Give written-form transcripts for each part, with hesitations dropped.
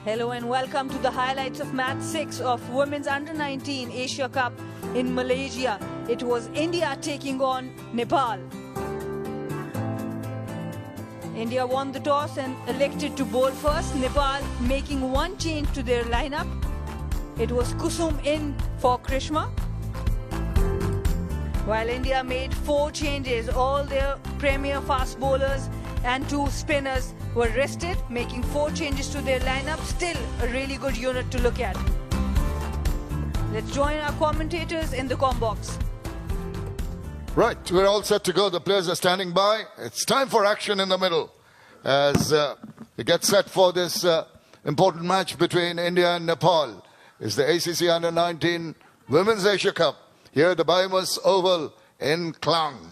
Hello and welcome to the highlights of Match 6 of Women's Under-19 Asia Cup in Malaysia. It was India taking on Nepal. India won the toss and elected to bowl first, Nepal making one change to their lineup. It was Kusum in for Krishma. While India made 4 changes, all their premier fast bowlers and 2 spinners were rested, making 4 changes to their lineup. Still a really good unit to look at. Let's join our commentators in the comm box. Right, we're all set to go. The players are standing by. It's time for action in the middle as we get set for this important match between India and Nepal. It's the ACC Under-19 Women's Asia Cup here at the Baimus Oval in Klang.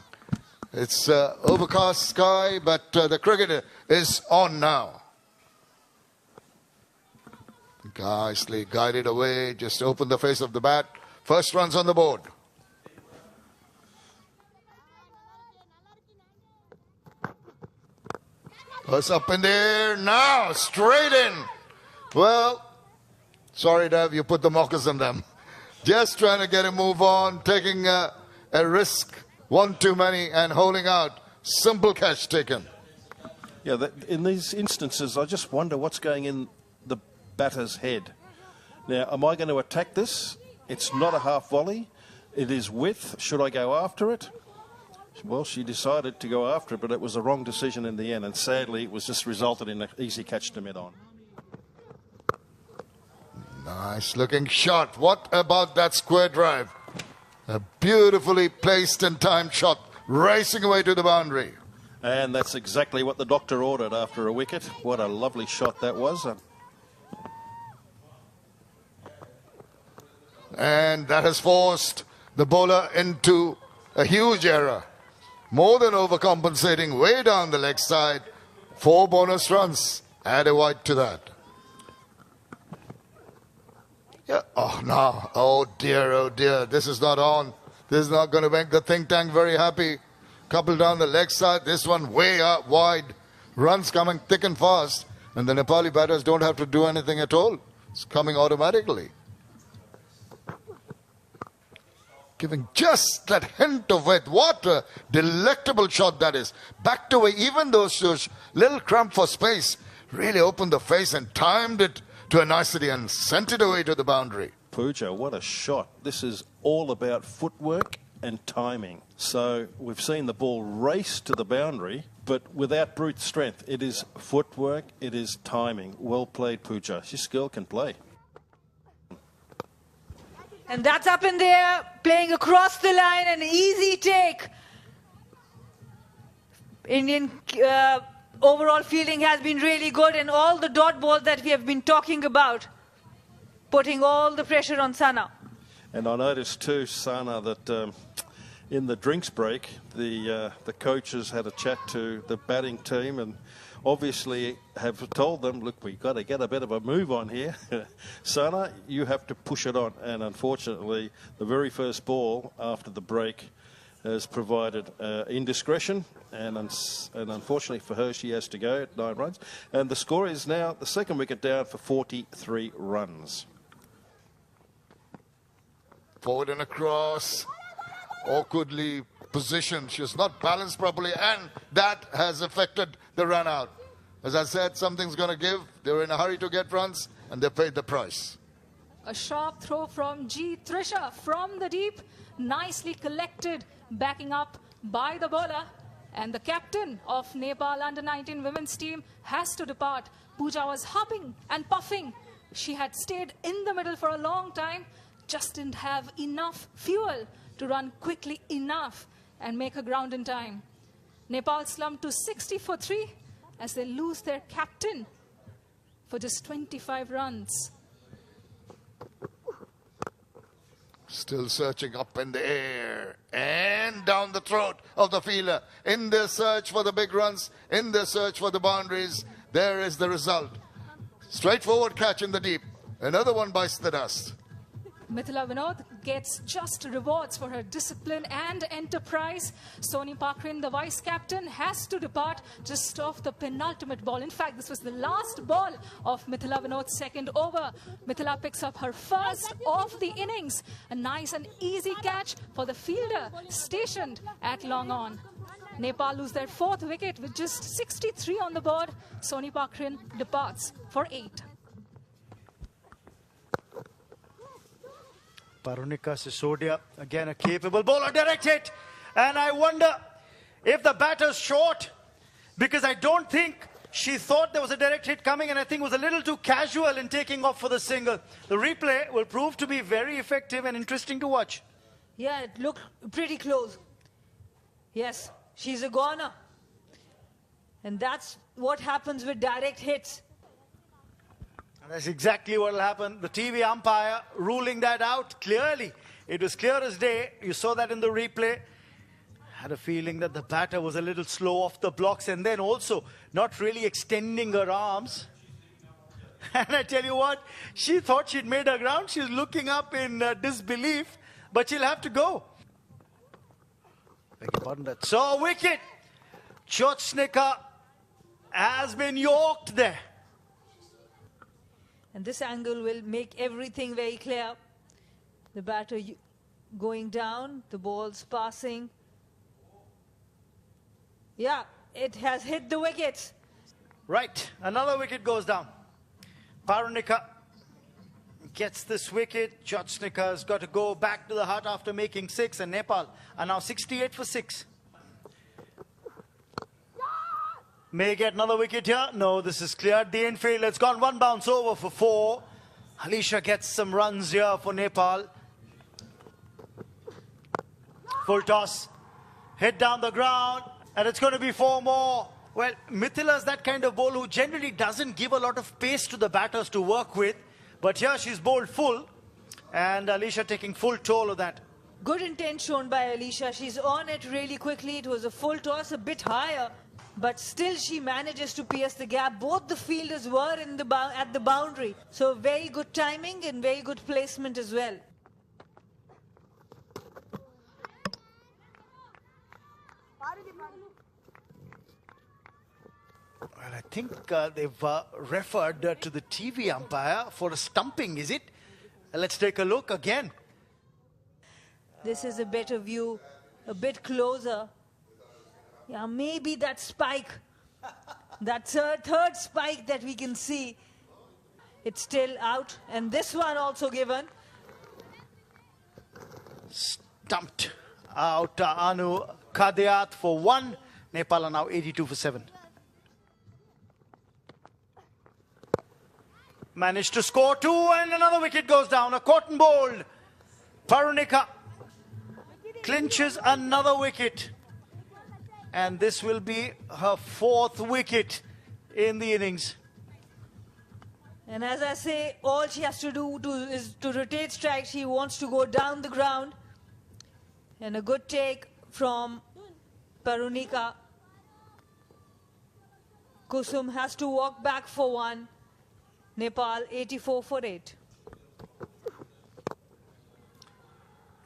It's overcast sky, but the cricket is on now. Nicely guided away, just open the face of the bat. First runs on the board. First up in the air, now straight in. Well, sorry Dev, you put the mockers on them. Just trying to get a move on, taking a risk. One too many and holding out. Simple catch taken. Yeah, in these instances, I just wonder what's going in the batter's head. Now, am I going to attack this? It's not a half volley. It is width. Should I go after it? Well, she decided to go after it, but it was the wrong decision in the end. And sadly, it was just resulted in an easy catch to mid-on. Nice looking shot. What about that square drive? A beautifully placed and timed shot, racing away to the boundary. And that's exactly what the doctor ordered after a wicket. What a lovely shot that was. And that has forced the bowler into a huge error. More than overcompensating way down the leg side. 4 bonus runs. Add a wide to that. Yeah. Oh, no. Oh, dear. This is not on. This is not going to make the think tank very happy. Couple down the leg side. This one way up wide. Runs coming thick and fast. And the Nepali batters don't have to do anything at all. It's coming automatically. Giving just that hint of width. What a delectable shot that is. Backed away. Even those little cramp for space really opened the face and timed it to a nicety and sent it away to the boundary. Pooja, what a shot. This is all about footwork and timing. So we've seen the ball race to the boundary, but without brute strength. It is footwork, it is timing. Well played, Pooja. This girl can play. And that's up in there, playing across the line, an easy take. Indian overall fielding has been really good, and all the dot balls that we have been talking about, putting all the pressure on Sana. And I noticed too, Sana, that in the drinks break, the coaches had a chat to the batting team and obviously have told them, look, we've got to get a bit of a move on here. Sana, you have to push it on. And unfortunately, the very first ball after the break has provided indiscretion, and unfortunately for her, she has to go at 9 runs. And the score is now the second wicket down for 43 runs. Forward and across, awkwardly positioned. She's not balanced properly, and that has affected the run out. As I said, something's going to give. They were in a hurry to get runs, and they paid the price. A sharp throw from G. Trisha from the deep, nicely collected, backing up by the bowler. And the captain of Nepal Under-19 women's team has to depart. Pooja was huffing and puffing. She had stayed in the middle for a long time, just didn't have enough fuel to run quickly enough and make her ground in time. Nepal slumped to 60 for 3 as they lose their captain for just 25 runs. Still searching up in the air and down the throat of the fielder. In their search for the big runs, in their search for the boundaries, there is the result. Straightforward catch in the deep. Another one bites the dust. Mithila Vinod gets just rewards for her discipline and enterprise. Soni Pakrin, the vice-captain, has to depart just off the penultimate ball. In fact, this was the last ball of Mithila Vinod's second over. Mithila picks up her first of the innings. A nice and easy catch for the fielder stationed at long on. Nepal lose their fourth wicket with just 63 on the board. Soni Pakrin departs for 8. Parunika Sisodia, again a capable bowler, direct hit. And I wonder if the batter's short, because I don't think she thought there was a direct hit coming, and I think was a little too casual in taking off for the single. The replay will prove to be very effective and interesting to watch. Yeah, it looked pretty close. Yes, she's a goner. And that's what happens with direct hits. And that's exactly what will happen. The TV umpire ruling that out clearly. It was clear as day. You saw that in the replay. Had a feeling that the batter was a little slow off the blocks and then also not really extending her arms. And I tell you what, she thought she'd made her ground. She's looking up in disbelief, but she'll have to go. Beg your pardon, that saw a wicket. Chochnika has been yorked there. And this angle will make everything very clear. The batter going down, the ball's passing. Yeah, it has hit the wickets. Right, another wicket goes down. Parunika gets this wicket. Chochnika has got to go back to the hut after making 6, and Nepal are now 68 for 6. May get another wicket here. No, this is cleared. The infield, it's gone one bounce over for 4. Alisha gets some runs here for Nepal. Full toss. Hit down the ground. And it's going to be 4 more. Well, Mithila's that kind of bowler who generally doesn't give a lot of pace to the batters to work with. But here she's bowled full. And Alisha taking full toll of that. Good intent shown by Alisha. She's on it really quickly. It was a full toss, a bit higher. But still she manages to pierce the gap. Both the fielders were in the at the boundary. So very good timing and very good placement as well. Well, I think they've referred to the TV umpire for a stumping, is it? Let's take a look again. This is a better view, a bit closer. Yeah, maybe that spike, that third spike that we can see, it's still out. And this one also given. Stumped out Anu Kadiat for 1. Nepal are now 82 for 7. Managed to score 2, and another wicket goes down. A cotton bowled. Parunika clinches another wicket. And this will be her 4th wicket in the innings. And as I say, all she has to do is to rotate strike. She wants to go down the ground. And a good take from Parunika. Kusum has to walk back for 1. Nepal 84 for 8.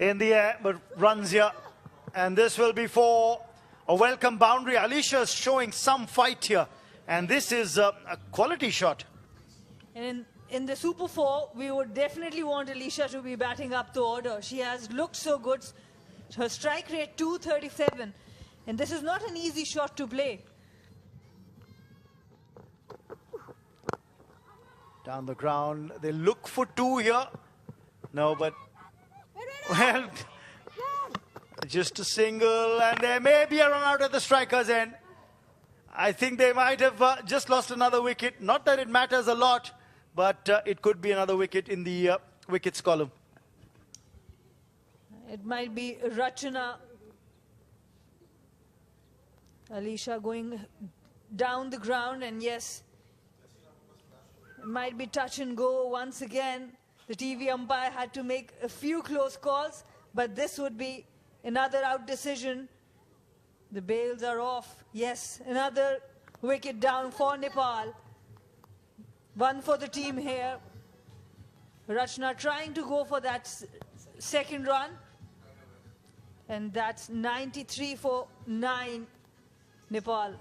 In the air, but runs here. And this will be for a welcome boundary. Alisha is showing some fight here. And this is a quality shot. And in the Super 4, we would definitely want Alisha to be batting up the order. She has looked so good. Her strike rate 237. And this is not an easy shot to play. Down the ground. They look for 2 here. No, but... Well... Just a single, and there may be a run out at the striker's end. I think they might have just lost another wicket. Not that it matters a lot, but it could be another wicket in the wickets column. It might be Rachana. Alisha going down the ground, and yes, it might be touch and go once again. The TV umpire had to make a few close calls, but this would be another out decision. The bails are off. Yes, another wicket down for Nepal. 1 for the team here. Rachna trying to go for that second run. And that's 93 for 9, Nepal.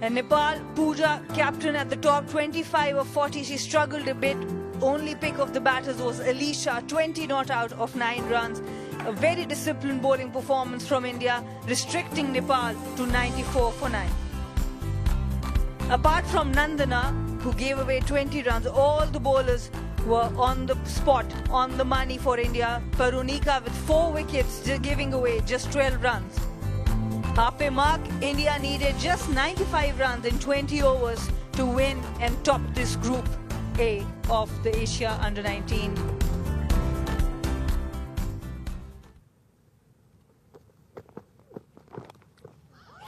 And Nepal, Pooja, captain at the top, 25 of 40. She struggled a bit. Only pick of the batters was Alisha, 20 not out of 9 runs. A very disciplined bowling performance from India, restricting Nepal to 94 for 9. Apart from Nandana, who gave away 20 runs, all the bowlers were on the spot, on the money for India. Parunika with 4 wickets, giving away just 12 runs. Halfway mark, India needed just 95 runs in 20 overs to win and top this Group A of the Asia Under-19.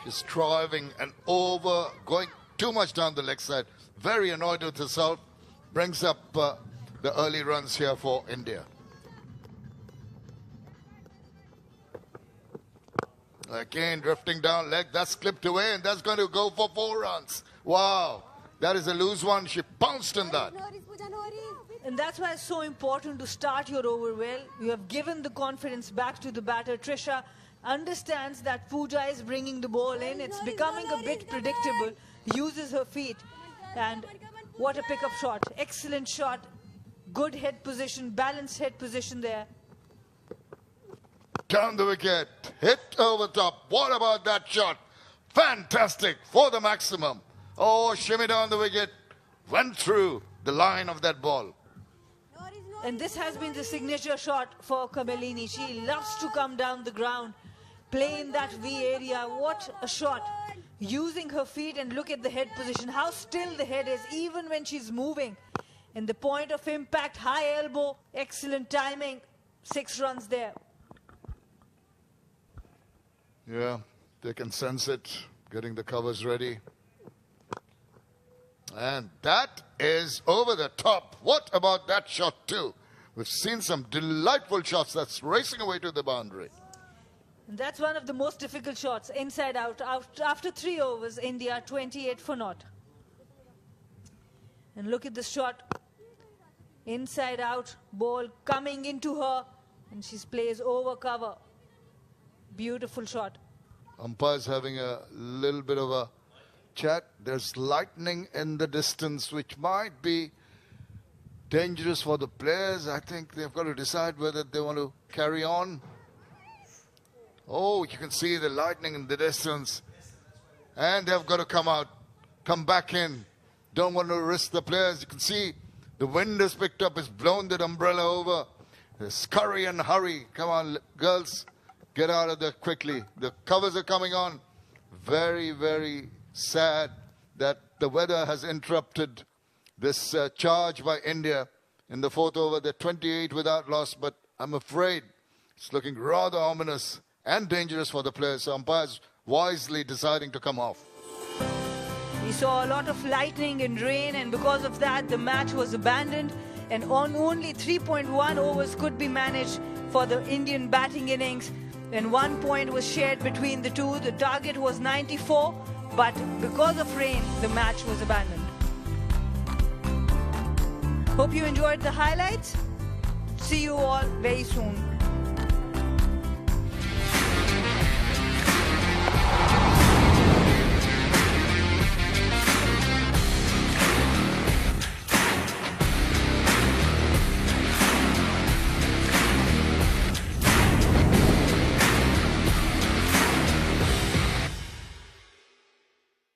She's driving and over, going too much down the leg side. Very annoyed with herself. Brings up the early runs here for India. Again, drifting down leg. That's clipped away and that's going to go for 4 runs. Wow. That is a loose one. She bounced in that. And that's why it's so important to start your over well. You have given the confidence back to the batter. Trisha understands that Pooja is bringing the ball in. It's becoming a bit predictable. Uses her feet. And what a pickup shot. Excellent shot. Good head position, balanced head position there. Down the wicket, hit over top. What about that shot? Fantastic for the maximum. Oh, shimmy down the wicket, went through the line of that ball. And this has been the signature shot for Kamilini. She loves to come down the ground, play in that V area. What a shot. Using her feet, and look at the head position, how still the head is even when she's moving. And the point of impact, high elbow, excellent timing, 6 runs there. Yeah, they can sense it, getting the covers ready. And that is over the top. What about that shot too? We've seen some delightful shots that's racing away to the boundary. And that's one of the most difficult shots, inside out. After 3 overs, India 28 for naught. And look at the shot. Inside out, ball coming into her, and she plays over cover. Beautiful shot. Umpire's having a little bit of a chat. There's lightning in the distance, which might be dangerous for the players. I think they've got to decide whether they want to carry on. Oh, you can see the lightning in the distance. And they've got to come out, come back in. Don't want to risk the players. You can see the wind has picked up, it's blown that umbrella over. Scurry and hurry. Come on, girls. Get out of there quickly. The covers are coming on. Very, very sad that the weather has interrupted this charge by India in the 4th over. They're 28 without loss, but I'm afraid it's looking rather ominous and dangerous for the players. So umpires wisely deciding to come off. We saw a lot of lightning and rain, and because of that, the match was abandoned. And on only 3.1 overs could be managed for the Indian batting innings. And 1 point was shared between the two. The target was 94, but because of rain, the match was abandoned. Hope you enjoyed the highlights. See you all very soon.